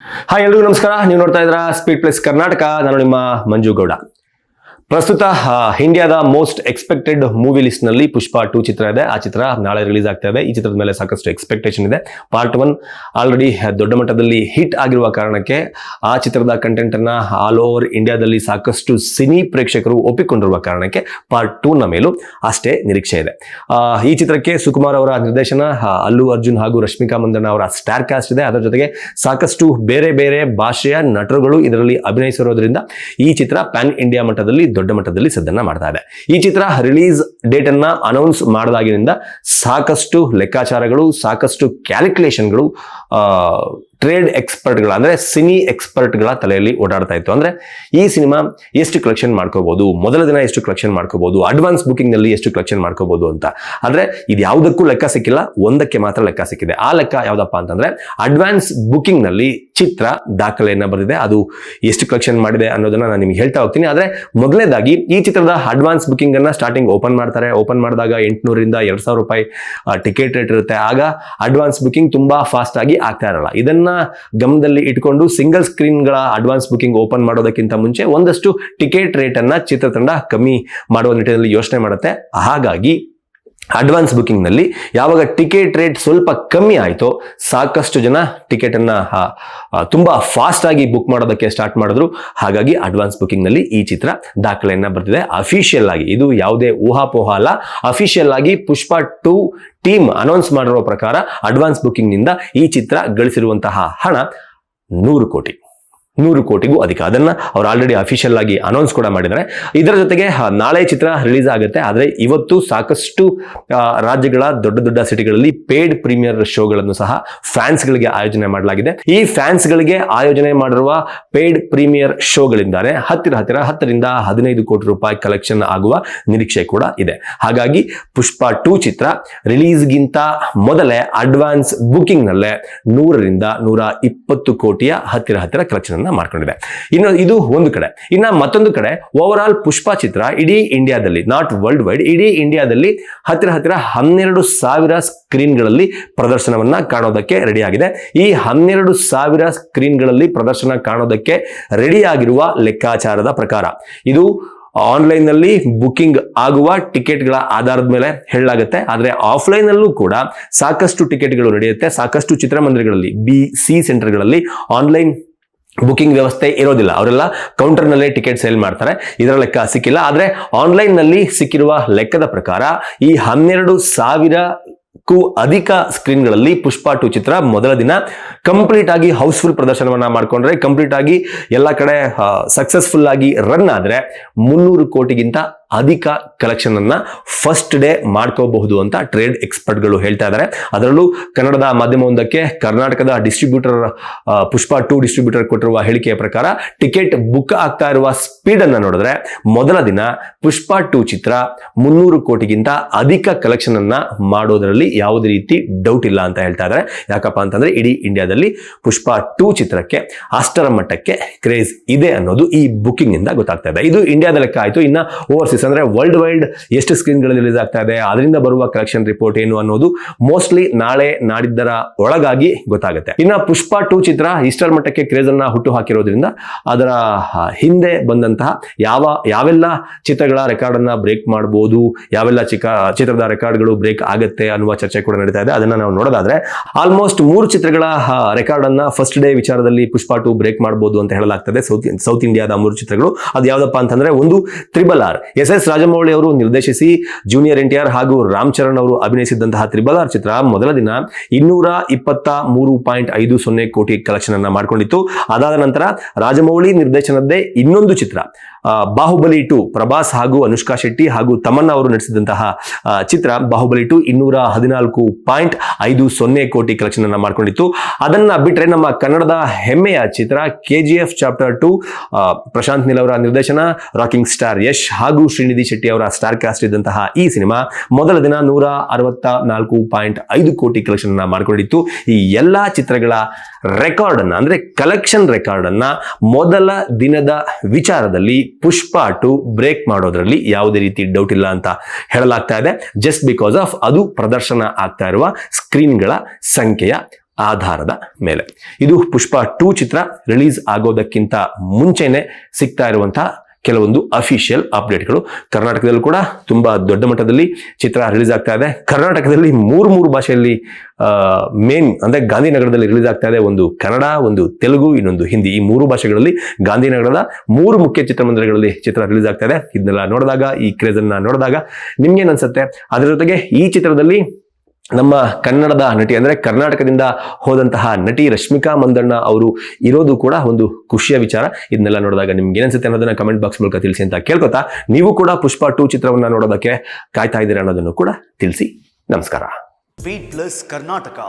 Hi ಎಲ್ರಿಗೂ ನಮಸ್ಕಾರ. ನೀವು ನೋಡ್ತಾ ಇದ್ದೀರಾ ಸ್ಪೀಡ್ ಪ್ಲಸ್ ಕರ್ನಾಟಕ. ನಾನು ನಿಮ್ಮ ಮಂಜು ಗೌಡ. ಪ್ರಸ್ತುತ ಇಂಡಿಯಾದ ಮೋಸ್ಟ್ ಎಕ್ಸ್ಪೆಕ್ಟೆಡ್ ಮೂವಿ ಲಿಸ್ಟ್ ನಲ್ಲಿ ಪುಷ್ಪ 2 ಚಿತ್ರ ಇದೆ. ಆ ಚಿತ್ರ ನಾಳೆ ರಿಲೀಸ್ ಆಗ್ತಾ ಇದೆ. ಈ ಚಿತ್ರದ ಮೇಲೆ ಸಾಕಷ್ಟು ಎಕ್ಸ್ಪೆಕ್ಟೇಷನ್ ಇದೆ. ಪಾರ್ಟ್ 1 ಆಲ್ರೆಡಿ ದೊಡ್ಡ ಮಟ್ಟದಲ್ಲಿ ಹಿಟ್ ಆಗಿರುವ ಕಾರಣಕ್ಕೆ ಆ ಚಿತ್ರದ ಕಂಟೆಂಟ್ ಅನ್ನ ಆಲ್ ಓವರ್ ಇಂಡಿಯಾದಲ್ಲಿ ಸಾಕಷ್ಟು ಸಿನಿ ಪ್ರೇಕ್ಷಕರು ಒಪ್ಪಿಕೊಂಡಿರುವ ಕಾರಣಕ್ಕೆ ಪಾರ್ಟ್ 2 ನ ಮೇಲೂ ಅಷ್ಟೇ ನಿರೀಕ್ಷೆ ಇದೆ. ಈ ಚಿತ್ರಕ್ಕೆ ಸುಕುಮಾರ್ ಅವರ ನಿರ್ದೇಶನ, ಅಲ್ಲು ಅರ್ಜುನ್ ಹಾಗೂ ರಶ್ಮಿಕಾ ಮಂದಣ್ಣ ಅವರ ಸ್ಟಾರ್ ಕಾಸ್ಟ್ ಇದೆ. ಅದರ ಜೊತೆಗೆ ಸಾಕಷ್ಟು ಬೇರೆ ಬೇರೆ ಭಾಷೆಯ ನಟರುಗಳು ಇದರಲ್ಲಿ ಅಭಿನಯಿಸಿರೋದ್ರಿಂದ ಈ ಚಿತ್ರ ಪ್ಯಾನ್ ಇಂಡಿಯಾ ಮಟ್ಟದಲ್ಲಿ ದೊಡ್ಡ ಮಟ್ಟದಲ್ಲಿ ಸದ್ದನ್ನ ಮಾಡ್ತಾ ಇದೆ. ಈ ಚಿತ್ರ ರಿಲೀಸ್ ಡೇಟ್ ಅನ್ನ ಅನೌನ್ಸ್ ಮಾಡಿದಾಗಿನಿಂದ ಸಾಕಷ್ಟು ಲೆಕ್ಕಾಚಾರಗಳು, ಸಾಕಷ್ಟು ಕ್ಯಾಲ್ಕುಲೇಷನ್ಗಳು ಟ್ರೇಡ್ ಎಕ್ಸ್ಪರ್ಟ್ಗಳ ಅಂದ್ರೆ ಸಿನಿ ಎಕ್ಸ್ಪರ್ಟ್ಗಳ ತಲೆಯಲ್ಲಿ ಓಡಾಡ್ತಾ ಇತ್ತು. ಅಂದ್ರೆ ಈ ಸಿನಿಮಾ ಎಷ್ಟು ಕಲೆಕ್ಷನ್ ಮಾಡ್ಕೋಬಹುದು, ಮೊದಲ ದಿನ ಎಷ್ಟು ಕಲೆಕ್ಷನ್ ಮಾಡ್ಕೋಬಹುದು, ಅಡ್ವಾನ್ಸ್ ಬುಕಿಂಗ್ ನಲ್ಲಿ ಎಷ್ಟು ಕಲೆಕ್ಷನ್ ಮಾಡ್ಕೋಬಹುದು ಅಂತ. ಆದ್ರೆ ಇದು ಯಾವುದಕ್ಕೂ ಲೆಕ್ಕ ಸಿಕ್ಕಿಲ್ಲ, ಒಂದಕ್ಕೆ ಮಾತ್ರ ಲೆಕ್ಕ ಸಿಕ್ಕಿದೆ. ಆ ಲೆಕ್ಕ ಯಾವ್ದಪ್ಪ ಅಂತಂದ್ರೆ ಅಡ್ವಾನ್ಸ್ ಬುಕಿಂಗ್ ನಲ್ಲಿ ಚಿತ್ರ ದಾಖಲೆಯನ್ನ ಬರೆದಿದೆ. ಅದು ಎಷ್ಟು ಕಲೆಕ್ಷನ್ ಮಾಡಿದೆ ಅನ್ನೋದನ್ನ ನಾನು ನಿಮ್ಗೆ ಹೇಳ್ತಾ ಹೋಗ್ತೀನಿ. ಆದ್ರೆ ಮೊದಲನೇದಾಗಿ ಈ ಚಿತ್ರದ ಅಡ್ವಾನ್ಸ್ ಬುಕಿಂಗ್ ಅನ್ನ ಸ್ಟಾರ್ಟಿಂಗ್ ಓಪನ್ ಮಾಡ್ತಾರೆ. ಓಪನ್ ಮಾಡಿದಾಗ 800 ರಿಂದ 2000 ರೂಪಾಯಿ ಟಿಕೆಟ್ ರೇಟ್ ಇರುತ್ತೆ. ಆಗ ಅಡ್ವಾನ್ಸ್ ಬುಕಿಂಗ್ ತುಂಬಾ ಫಾಸ್ಟ್ ಆಗಿ ಆಗ್ತಾ ಇರಲ್ಲ. ಇದನ್ನ ಗಮನದಲ್ಲಿ ಇಟ್ಕೊಂಡು ಸಿಂಗಲ್ ಸ್ಕ್ರೀನ್ ಗಳ ಅಡ್ವಾನ್ಸ್ ಬುಕಿಂಗ್ ಓಪನ್ ಮಾಡೋದಕ್ಕಿಂತ ಮುಂಚೆ ಒಂದಷ್ಟು ಟಿಕೆಟ್ ರೇಟ್ ಅನ್ನ ಚಿತ್ರತಂಡ ಕಮ್ಮಿ ಮಾಡುವ ನಿಟ್ಟಿನಲ್ಲಿ ಯೋಚನೆ ಮಾಡುತ್ತೆ. ಹಾಗಾಗಿ ಅಡ್ವಾನ್ಸ್ ಬುಕಿಂಗ್ ನಲ್ಲಿ ಯಾವಾಗ ಟಿಕೆಟ್ ರೇಟ್ ಸ್ವಲ್ಪ ಕಮ್ಮಿ ಆಯಿತೋ ಸಾಕಷ್ಟು ಜನ ಟಿಕೆಟ್ ಅನ್ನ ತುಂಬಾ ಫಾಸ್ಟ್ ಆಗಿ ಬುಕ್ ಮಾಡೋದಕ್ಕೆ ಸ್ಟಾರ್ಟ್ ಮಾಡಿದ್ರು. ಹಾಗಾಗಿ ಅಡ್ವಾನ್ಸ್ ಬುಕಿಂಗ್ ನಲ್ಲಿ ಈ ಚಿತ್ರ ದಾಖಲೆಯನ್ನ ಬರ್ತಿದೆ. ಅಫಿಷಿಯಲ್ ಆಗಿ, ಇದು ಯಾವುದೇ ಊಹಾಪೋಹ ಅಲ್ಲ, ಅಫಿಷಿಯಲ್ ಆಗಿ ಪುಷ್ಪ 2 ಟೀಮ್ ಅನೌನ್ಸ್ ಮಾಡಿರೋ ಪ್ರಕಾರ ಅಡ್ವಾನ್ಸ್ ಬುಕಿಂಗ್ ನಿಂದ ಈ ಚಿತ್ರ ಗಳಿಸಿರುವಂತಹ ಹಣ 100 ಕೋಟಿ, 100 ಕೋಟಿಗೂ ಅಧಿಕ. ಅದನ್ನ ಅವ್ರು ಆಲ್ರೆಡಿ ಅಫಿಷಿಯಲ್ ಆಗಿ ಅನೌನ್ಸ್ ಕೂಡ ಮಾಡಿದ್ದಾರೆ. ಇದರ ಜೊತೆಗೆ ನಾಳೆ ಚಿತ್ರ ರಿಲೀಸ್ ಆಗುತ್ತೆ. ಆದ್ರೆ ಇವತ್ತು ಸಾಕಷ್ಟು ರಾಜ್ಯಗಳ ದೊಡ್ಡ ದೊಡ್ಡ ಸಿಟಿಗಳಲ್ಲಿ ಪೇಡ್ ಪ್ರೀಮಿಯರ್ ಶೋಗಳನ್ನು ಸಹ ಫ್ಯಾನ್ಸ್ ಗಳಿಗೆ ಆಯೋಜನೆ ಮಾಡಲಾಗಿದೆ. ಈ ಫ್ಯಾನ್ಸ್ ಗಳಿಗೆ ಆಯೋಜನೆ ಮಾಡಿರುವ ಪೇಡ್ ಪ್ರೀಮಿಯರ್ ಶೋಗಳಿಂದಾನೆ ಹತ್ತಿರ 10 ರಿಂದ 15 ಕೋಟಿ ರೂಪಾಯಿ ಕಲೆಕ್ಷನ್ ಆಗುವ ನಿರೀಕ್ಷೆ ಕೂಡ ಇದೆ. ಹಾಗಾಗಿ ಪುಷ್ಪ 2 ಚಿತ್ರ ರಿಲೀಸ್ಗಿಂತ ಮೊದಲೇ ಅಡ್ವಾನ್ಸ್ ಬುಕಿಂಗ್ ನಲ್ಲೇ 100 ರಿಂದ 120 ಕೋಟಿಯ ಹತ್ತಿರ ಕಲೆಕ್ಷನ್ ಮಾಡ್ಕೊಂಡಿದೆ. ಇನ್ನು ಇದು ಒಂದು ಕಡೆ. ಇನ್ನ ಮತ್ತೊಂದು ಕಡೆ ಓವರ್ ಆಲ್ ಪುಷ್ಪ ಚಿತ್ರ ಇಡೀ ಇಂಡಿಯಾದಲ್ಲಿ, ನಾಟ್ ವರ್ಲ್ಡ್ ವೈಡ್, ಇಡೀ ಇಂಡಿಯಾದಲ್ಲಿ ಹತ್ತಿರ 12,000 ಸ್ಕ್ರೀನ್ಗಳಲ್ಲಿ ಪ್ರದರ್ಶನವನ್ನ ಕಾಣೋದಕ್ಕೆ ರೆಡಿ ಆಗಿದೆ. ಈ 12,000 ಸ್ಕ್ರೀನ್ಗಳಲ್ಲಿ ಪ್ರದರ್ಶನ ಕಾಣೋದಕ್ಕೆ ರೆಡಿ ಆಗಿರುವ ಲೆಕ್ಕಾಚಾರದ ಪ್ರಕಾರ ಇದು ಆನ್ಲೈನ್ ನಲ್ಲಿ ಬುಕಿಂಗ್ ಆಗುವ ಟಿಕೆಟ್ಗಳ ಆಧಾರದ ಮೇಲೆ ಹೇಳಲಾಗುತ್ತೆ. ಆದ್ರೆ ಆಫ್ಲೈನ್ ಅಲ್ಲೂ ಕೂಡ ಸಾಕಷ್ಟು ಟಿಕೆಟ್ಗಳು ನಡೆಯುತ್ತೆ. ಸಾಕಷ್ಟು ಚಿತ್ರಮಂದಿರಗಳಲ್ಲಿ, BC ಸೆಂಟರ್ಗಳಲ್ಲಿ ಆನ್ಲೈನ್ ಬುಕಿಂಗ್ ವ್ಯವಸ್ಥೆ ಇರೋದಿಲ್ಲ. ಅವರೆಲ್ಲ ಕೌಂಟರ್ ನಲ್ಲೇ ಟಿಕೆಟ್ ಸೇಲ್ ಮಾಡ್ತಾರೆ. ಇದರ ಲೆಕ್ಕ ಸಿಕ್ಕಿಲ್ಲ. ಆದ್ರೆ ಆನ್ಲೈನ್ ನಲ್ಲಿ ಸಿಕ್ಕಿರುವ ಲೆಕ್ಕದ ಪ್ರಕಾರ ಈ 12,000ಕ್ಕೂ ಅಧಿಕ ಸ್ಕ್ರೀನ್ಗಳಲ್ಲಿ ಪುಷ್ಪ 2 ಚಿತ್ರ ಮೊದಲ ದಿನ ಕಂಪ್ಲೀಟ್ ಆಗಿ ಹೌಸ್ಫುಲ್ ಪ್ರದರ್ಶನವನ್ನ ಮಾಡ್ಕೊಂಡ್ರೆ, ಕಂಪ್ಲೀಟ್ ಆಗಿ ಎಲ್ಲ ಕಡೆ ಸಕ್ಸಸ್ಫುಲ್ ಆಗಿ ರನ್ ಆದ್ರೆ 300 ಕೋಟಿಗಿಂತ ಅಧಿಕ ಕಲೆಕ್ಷನ್ ಅನ್ನ ಫಸ್ಟ್ ಡೇ ಮಾಡ್ಕೋಬಹುದು ಅಂತ ಟ್ರೇಡ್ ಎಕ್ಸ್ಪರ್ಟ್ ಗಳು ಹೇಳ್ತಾ ಇದ್ದಾರೆ. ಅದರಲ್ಲೂ ಕನ್ನಡದ ಮಾಧ್ಯಮವೊಂದಕ್ಕೆ ಕರ್ನಾಟಕದ ಡಿಸ್ಟ್ರಿಬ್ಯೂಟರ್ ಪುಷ್ಪ 2 ಡಿಸ್ಟ್ರಿಬ್ಯೂಟರ್ ಕೊಟ್ಟಿರುವ ಹೇಳಿಕೆಯ ಪ್ರಕಾರ ಟಿಕೆಟ್ ಬುಕ್ ಆಗ್ತಾ ಇರುವ ಸ್ಪೀಡ್ ಅನ್ನ ನೋಡಿದ್ರೆ ಮೊದಲ ದಿನ ಪುಷ್ಪ 2 ಚಿತ್ರ 300 ಕೋಟಿಗಿಂತ ಅಧಿಕ ಕಲೆಕ್ಷನ್ ಅನ್ನ ಮಾಡೋದ್ರಲ್ಲಿ ಯಾವುದೇ ರೀತಿ ಡೌಟ್ ಇಲ್ಲ ಅಂತ ಹೇಳ್ತಾ ಇದ್ದಾರೆ. ಯಾಕಪ್ಪ ಅಂತಂದ್ರೆ ಇಡೀ ಇಂಡಿಯಾದಲ್ಲಿ ಪುಷ್ಪ 2 ಚಿತ್ರಕ್ಕೆ ಅಷ್ಟರ ಮಟ್ಟಕ್ಕೆ ಕ್ರೇಜ್ ಇದೆ ಅನ್ನೋದು ಈ ಬುಕಿಂಗ್ ಇಂದ ಗೊತ್ತಾಗ್ತಾ ಇದೆ. ಇದು ಇಂಡಿಯಾದ ಲೆಕ್ಕ ಆಯ್ತು. ಇನ್ನ ಓವರ್ಸೀಸ್ ಅಂದ್ರೆ ವರ್ಲ್ಡ್ ವೈಡ್ ಎಷ್ಟು ಸ್ಕ್ರೀನ್ಗಳಲ್ಲಿ ರಿಲೀಸ್ ಆಗ್ತಾ ಇದೆ, ಅದರಿಂದ ಬರುವ ಕಲೆಕ್ಷನ್ ರಿಪೋರ್ಟ್ ಏನು ಅನ್ನೋದು ಮೋಸ್ಟ್ಲಿ ನಾಳೆ ನಾಡಿದ್ದರ ಒಳಗಾಗಿ ಗೊತ್ತಾಗುತ್ತೆ. ಇನ್ನ ಪುಷ್ಪ 2 ಚಿತ್ರ ಇಷ್ಟರ ಮಟ್ಟಕ್ಕೆ ಕ್ರೇಜ್ ಅನ್ನ ಹುಟ್ಟು ಹಾಕಿರೋದ್ರಿಂದ ಅದರ ಹಿಂದೆ ಬಂದಂತಹ ಯಾವೆಲ್ಲ ಚಿತ್ರಗಳ ರೆಕಾರ್ಡ್ ಅನ್ನ ಬ್ರೇಕ್ ಮಾಡಬಹುದು, ಯಾವೆಲ್ಲ ಚಿತ್ರದ ರೆಕಾರ್ಡ್ಗಳು ಬ್ರೇಕ್ ಆಗುತ್ತೆ ಅನ್ನುವ ಚರ್ಚೆ ಕೂಡ ನಡೀತಾ ಇದೆ. ಅದನ್ನ ನಾವು ನೋಡೋದಾದ್ರೆ ಆಲ್ಮೋಸ್ಟ್ 3 ಚಿತ್ರಗಳ ರೆಕಾರ್ಡ್ ಅನ್ನ ಫಸ್ಟ್ ಡೇ ವಿಚಾರದಲ್ಲಿ ಪುಷ್ಪ 2 ಬ್ರೇಕ್ ಮಾಡಬಹುದು ಅಂತ ಹೇಳಲಾಗ್ತದೆ. ಸೌತ್ ಇಂಡಿಯಾದ 3 ಚಿತ್ರಗಳು ಅದು ಯಾವ್ದಪ್ಪ ಅಂತಂದ್ರೆ, ಒಂದು RRR, SS ರಾಜಮೌಳಿ ಅವರು ನಿರ್ದೇಶಿಸಿ ಜೂನಿಯರ್ NTR ಹಾಗೂ ರಾಮ್ ಚರಣ್ ಅವರು ಅಭಿನಯಿಸಿದಂತಹ RRR ಚಿತ್ರ ಮೊದಲ ದಿನ 223.50 ಕೋಟಿ ಕಲೆಕ್ಷನ್ ಅನ್ನ ಮಾಡ್ಕೊಂಡಿತ್ತು. ಅದಾದ ನಂತರ ರಾಜಮೌಳಿ ನಿರ್ದೇಶನದ್ದೇ ಇನ್ನೊಂದು ಚಿತ್ರ ಬಾಹುಬಲಿ 2, ಪ್ರಭಾಸ್ ಹಾಗೂ ಅನುಷ್ಕಾ ಶೆಟ್ಟಿ ಹಾಗೂ ತಮನ್ನಾ ಅವರು ನಡೆಸಿದಂತಹ ಚಿತ್ರ ಬಾಹುಬಲಿ 2 214.50 ಕೋಟಿ ಕಲೆಕ್ಷನ್ ಅನ್ನ ಮಾಡ್ಕೊಂಡಿತ್ತು. ಅದನ್ನ ಬಿಟ್ರೆ ನಮ್ಮ ಕನ್ನಡದ ಹೆಮ್ಮೆಯ ಚಿತ್ರ KGF ಚಾಪ್ಟರ್ 2, ಪ್ರಶಾಂತ್ ನೀಲ್ ಅವರ ನಿರ್ದೇಶನ, ರಾಕಿಂಗ್ ಸ್ಟಾರ್ ಯಶ್ ಹಾಗೂ ಶ್ರೀನಿಧಿ ಶೆಟ್ಟಿ ಅವರ ಸ್ಟಾರ್ ಕಾಸ್ಟ್ ಇದ್ದಂತಹ ಈ ಸಿನಿಮಾ ಮೊದಲ ದಿನ 164.5 ಕೋಟಿ ಕಲೆಕ್ಷನ್ ಅನ್ನ ಮಾಡ್ಕೊಂಡಿತ್ತು. ಈ ಎಲ್ಲಾ ಚಿತ್ರಗಳ ರೆಕಾರ್ಡ್ ಅನ್ನ, ಅಂದ್ರೆ ಕಲೆಕ್ಷನ್ ರೆಕಾರ್ಡ್ ಅನ್ನ ಮೊದಲ ದಿನದ ವಿಚಾರದಲ್ಲಿ ಪುಷ್ಪ 2 ಬ್ರೇಕ್ ಮಾಡೋದ್ರಲ್ಲಿ ಯಾವುದೇ ರೀತಿ ಡೌಟ್ ಇಲ್ಲ ಅಂತ ಹೇಳಲಾಗ್ತಾ ಇದೆ. ಜಸ್ಟ್ ಬಿಕಾಸ್ ಆಫ್ ಅದು ಪ್ರದರ್ಶನ ಆಗ್ತಾ ಇರುವ ಸ್ಕ್ರೀನ್ಗಳ ಸಂಖ್ಯೆಯ ಆಧಾರದ ಮೇಲೆ. ಇದು ಪುಷ್ಪ 2 ಚಿತ್ರ ರಿಲೀಸ್ ಆಗೋದಕ್ಕಿಂತ ಮುಂಚೆನೆ ಸಿಗ್ತಾ ಇರುವಂತಹ ಕೆಲವೊಂದು ಅಫಿಷಿಯಲ್ ಅಪ್ಡೇಟ್ಗಳು. ಕರ್ನಾಟಕದಲ್ಲೂ ಕೂಡ ತುಂಬಾ ದೊಡ್ಡ ಮಟ್ಟದಲ್ಲಿ ಚಿತ್ರ ರಿಲೀಸ್ ಆಗ್ತಾ ಇದೆ. ಕರ್ನಾಟಕದಲ್ಲಿ ಮೂರು ಭಾಷೆಯಲ್ಲಿ ಮೇನ್ ಅಂದ್ರೆ ಗಾಂಧಿನಗರದಲ್ಲಿ ರಿಲೀಸ್ ಆಗ್ತಾ ಇದೆ. ಒಂದು ಕನ್ನಡ, ಒಂದು ತೆಲುಗು, ಇನ್ನೊಂದು ಹಿಂದಿ. ಈ 3 ಭಾಷೆಗಳಲ್ಲಿ ಗಾಂಧಿನಗರದ 3 ಮುಖ್ಯ ಚಿತ್ರಮಂದಿರಗಳಲ್ಲಿ ಚಿತ್ರ ರಿಲೀಸ್ ಆಗ್ತಾ ಇದೆ. ಇದನ್ನೆಲ್ಲ ನೋಡಿದಾಗ, ಈ ಕ್ರೇಜ್ ಅನ್ನ ನೋಡಿದಾಗ ನಿಮ್ಗೇನ್ ಅನ್ಸುತ್ತೆ? ಅದರ ಜೊತೆಗೆ ಈ ಚಿತ್ರದಲ್ಲಿ ನಮ್ಮ ಕನ್ನಡದ ನಟಿ ಅಂದ್ರೆ ಕರ್ನಾಟಕದಿಂದ ಹೋದಂತಹ ನಟಿ ರಶ್ಮಿಕಾ ಮಂದಣ್ಣ ಅವರು ಇರೋದು ಕೂಡ ಒಂದು ಖುಷಿಯ ವಿಚಾರ. ಇದನ್ನೆಲ್ಲ ನೋಡಿದಾಗ ನಿಮ್ಗೆ ಏನಿಸುತ್ತೆ ಅನ್ನೋದನ್ನ ಕಮೆಂಟ್ ಬಾಕ್ಸ್ ಮೂಲಕ ತಿಳಿಸಿ ಅಂತ ಕೇಳ್ಕೊತಾ, ನೀವು ಕೂಡ ಪುಷ್ಪ 2 ಚಿತ್ರವನ್ನ ನೋಡೋದಕ್ಕೆ ಕಾಯ್ತಾ ಇದ್ದೀರಾ ಅನ್ನೋದನ್ನು ಕೂಡ ತಿಳಿಸಿ. ನಮಸ್ಕಾರ. Speed plus Karnataka.